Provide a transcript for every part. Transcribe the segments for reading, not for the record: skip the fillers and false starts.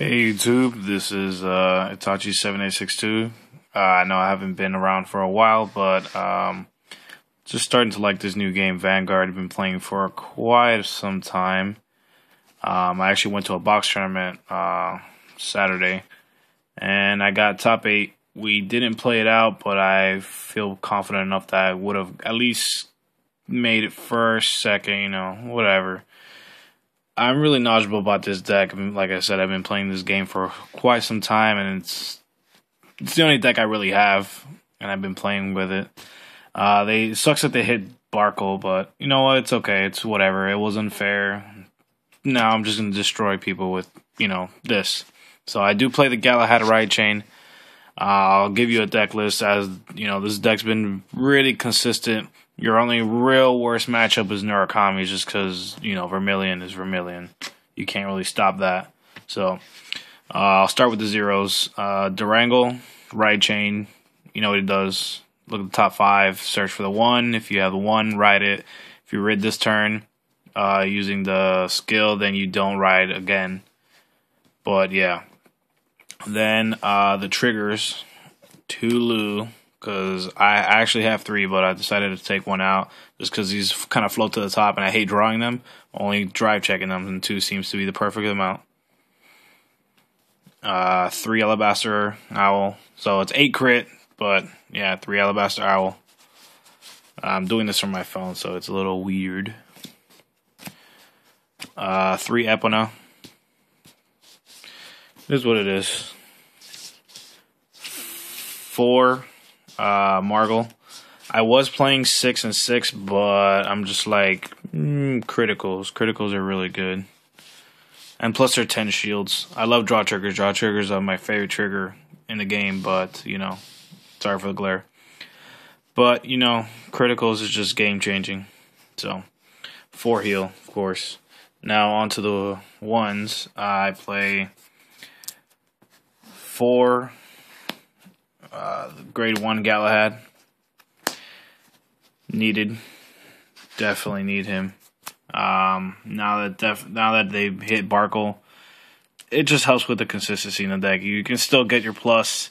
Hey YouTube, this is Itachi7862. I know I haven't been around for a while, but just starting to like this new game, Vanguard. I've been playing for quite some time. I actually went to a box tournament Saturday, and I got top 8. We didn't play it out, but I feel confident enough that I would have at least made it first, second, whatever. I'm really knowledgeable about this deck. Like I said, I've been playing this game for quite some time, and it's the only deck I really have, and I've been playing with it. It sucks that they hit Barkle, but you know what? It's okay. It's whatever. It was unfair. Now I'm just gonna destroy people with this. So I do play the Galahad Ride Chain. I'll give you a deck list, as this deck's been really consistent. Your only real worst matchup is Murakami, just because Vermilion is Vermilion. You can't really stop that. So I'll start with the zeros. Durangle, Ride Chain. You know what it does. Look at the top 5. Search for the 1. If you have the 1, ride it. If you rid this turn using the skill, then you don't ride again. But yeah. Then the triggers, Tulu, because I actually have 3, but I decided to take 1 out just because these kind of float to the top, and I hate drawing them. Only drive checking them, and 2 seems to be the perfect amount. 3 Alabaster Owl, so it's 8 crit, but yeah, 3 Alabaster Owl. I'm doing this from my phone, so it's a little weird. 3 Epona. This is what it is. 4 Margle. I was playing 6 and 6, but I'm just like criticals. Criticals are really good, and plus they're 10 shields. I love draw triggers. Draw triggers are my favorite trigger in the game, but sorry for the glare. But criticals is just game changing. So 4 heal, of course. Now onto the ones. I play 4 grade 1 Galahad. Needed. Definitely need him. Now that they've hit Barkle, it just helps with the consistency in the deck. You can still get your plus.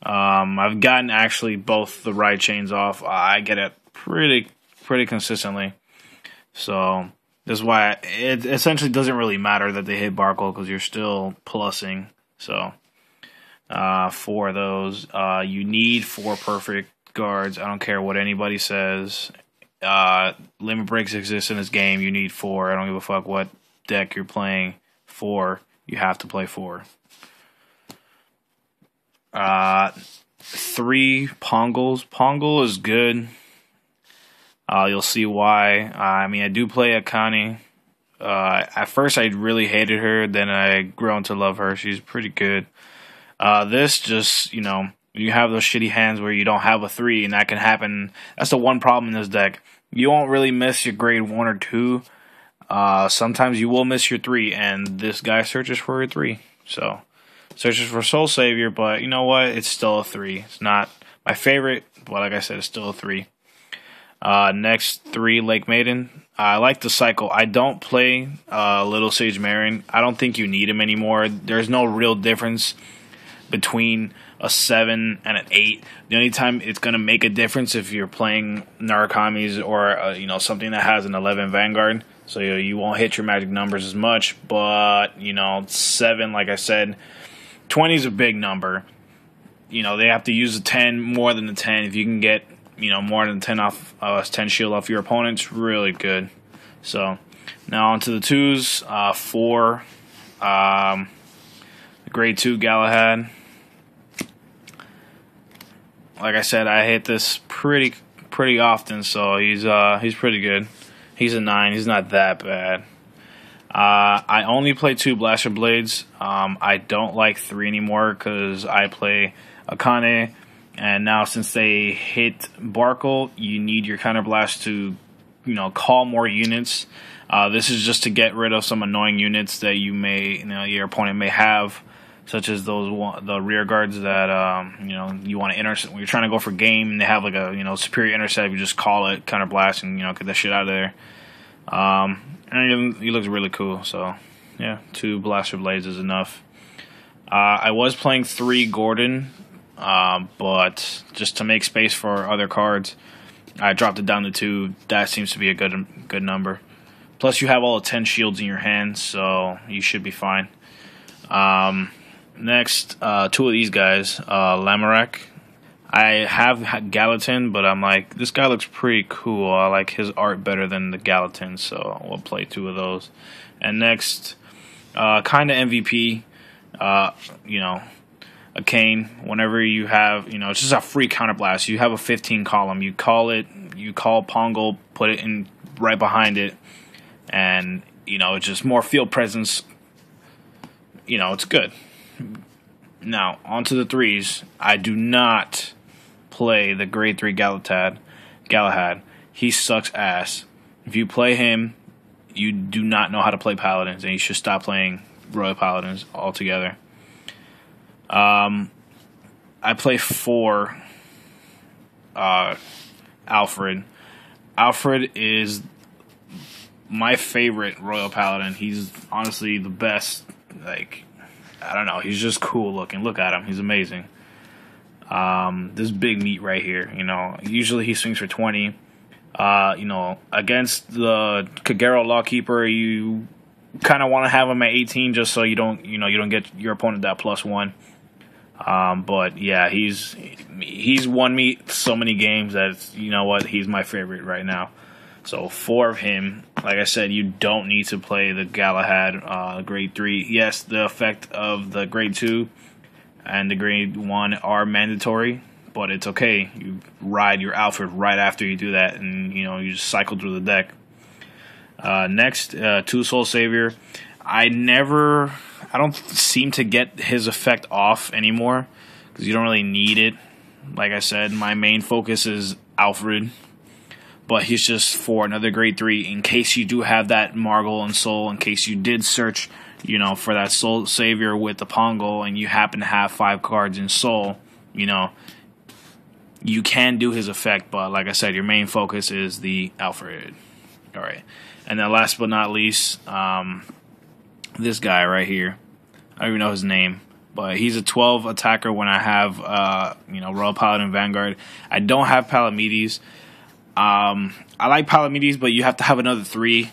I've gotten actually both the ride chains off. I get it pretty consistently. So that's why it essentially doesn't really matter that they hit Barkle, because you're still plussing. So 4 of those. You need 4 perfect guards. I don't care what anybody says. Limit breaks exist in this game. You need 4. I don't give a fuck what deck you're playing. 4. You have to play 4. 3 Pongles. Pongle is good. You'll see why. I mean, I do play Akane. At first, I really hated her. Then I grown to love her. She's pretty good. This just, you have those shitty hands where you don't have a 3, and that can happen. That's the one problem in this deck. You won't really miss your grade 1 or 2. Sometimes you will miss your 3, and this guy searches for a 3. So, searches for Soul Savior, but you know what? It's still a 3. It's not my favorite, but like I said, it's still a 3. Next, 3 Lake Maiden. I like the cycle. I don't play Little Sage Marin. I don't think you need him anymore. There's no real difference between a 7 and an 8. The only time it's going to make a difference if you're playing Narukami's or something that has an 11 Vanguard, so you won't hit your magic numbers as much. But 7, like I said, 20 is a big number. They have to use a 10, more than a 10. If you can get more than 10 off 10 shield off your opponents, really good. So now onto the 2s. 4 grade 2 Galahad. Like I said, I hit this pretty often, so he's pretty good. He's a 9. He's not that bad. I only play 2 Blaster Blades. I don't like 3 anymore because I play Akane, and now since they hit Barkle, you need your Counterblast to call more units. This is just to get rid of some annoying units that your opponent may have, such as the rear guards that you want to intercept when you're trying to go for game, and they have like a superior intercept. You just call it Counterblast and get that shit out of there. And he looks really cool. So yeah, 2 Blaster Blades is enough. I was playing 3 Gordon, but just to make space for other cards, I dropped it down to 2. That seems to be a good number. Plus, you have all 10 shields in your hand, so you should be fine. Next, 2 of these guys, Lamorak. I have Gallatin, but I'm like, this guy looks pretty cool. I like his art better than the Gallatin, so we'll play 2 of those. And next, kind of MVP, you know, a Kane. Whenever you have, you know, it's just a free counterblast. You have a 15 column. You call Pongo, put it in right behind it, and, you know, it's just more field presence. You know, it's good. Now, on to the 3s. I do not play the grade 3 Galahad. He sucks ass. If you play him, you do not know how to play Paladins, and you should stop playing Royal Paladins altogether. I play 4 Alfred. Alfred is my favorite Royal Paladin. He's honestly the best. Like, I don't know. He's just cool looking. Look at him. He's amazing. This big meat right here. You know, usually he swings for 20. You know, against the Kagero Lawkeeper, you kind of want to have him at 18 just so you don't get your opponent that +1. But yeah, he's won me so many games that, you know what, he's my favorite right now. So 4 of him. Like I said, you don't need to play the Galahad grade 3. Yes, the effect of the grade 2 and the grade 1 are mandatory, but it's okay. You ride your Alfred right after you do that, and, you know, you just cycle through the deck. Next, 2 Soul Savior. I don't seem to get his effect off anymore because you don't really need it. Like I said, my main focus is Alfred, but he's just for another grade 3 in case you do have that Margle and Soul, in case you did search, you know, for that Soul Savior with the Pongo and you happen to have 5 cards in Soul, you know, you can do his effect, but like I said, your main focus is the Alfred. Alright. And then last but not least, this guy right here. I don't even know his name, but he's a 12 attacker when I have, you know, Royal Paladin Vanguard. I don't have Palamedes. I like Palamedes, but you have to have another 3.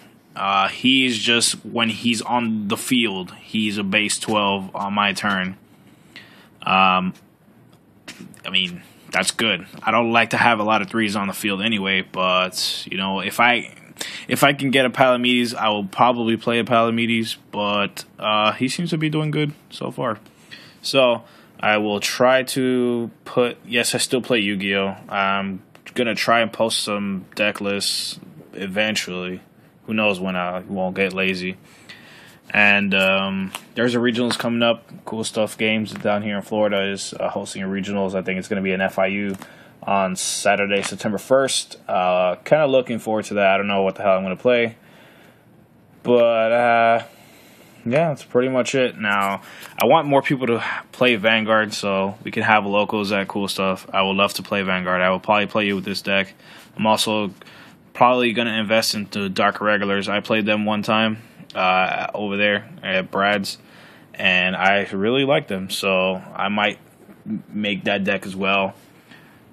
He's just, when he's on the field, he's a base 12 on my turn. I mean, that's good. I don't like to have a lot of 3s on the field anyway, but, you know, if I can get a Palamedes, I will probably play a Palamedes, but he seems to be doing good so far. So I will try to put, yes, I still play Yu-Gi-Oh! I'm going to try and post some deck lists eventually. Who knows when I won't get lazy. And there's a regionals coming up. Cool Stuff Games down here in Florida is hosting a regionals. I think it's going to be an FIU on Saturday, September 1st. Kind of looking forward to that. I don't know what the hell I'm going to play. But, yeah, that's pretty much it. Now, I want more people to play Vanguard so we can have locals at Cool Stuff. I would love to play Vanguard. I will probably play you with this deck. I'm also probably going to invest into Dark Irregulars. I played them one time over there at Brad's, and I really like them. So I might make that deck as well.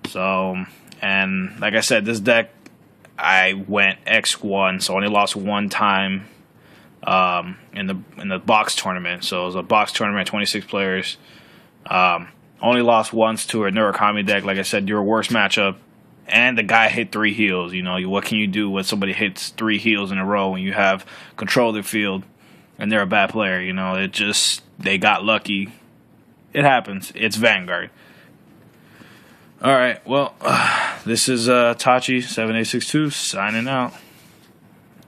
So, and like I said, this deck, I went X1, so I only lost 1 time in the box tournament. So it was a box tournament, 26 players. Only lost once to a Murakami deck. Like I said, your worst matchup, and the guy hit 3 heals. You know, what can you do when somebody hits 3 heals in a row when you have control of the field and they're a bad player? You know, it just, they got lucky. It happens. It's Vanguard. Alright, well, this is Tachi7862 signing out.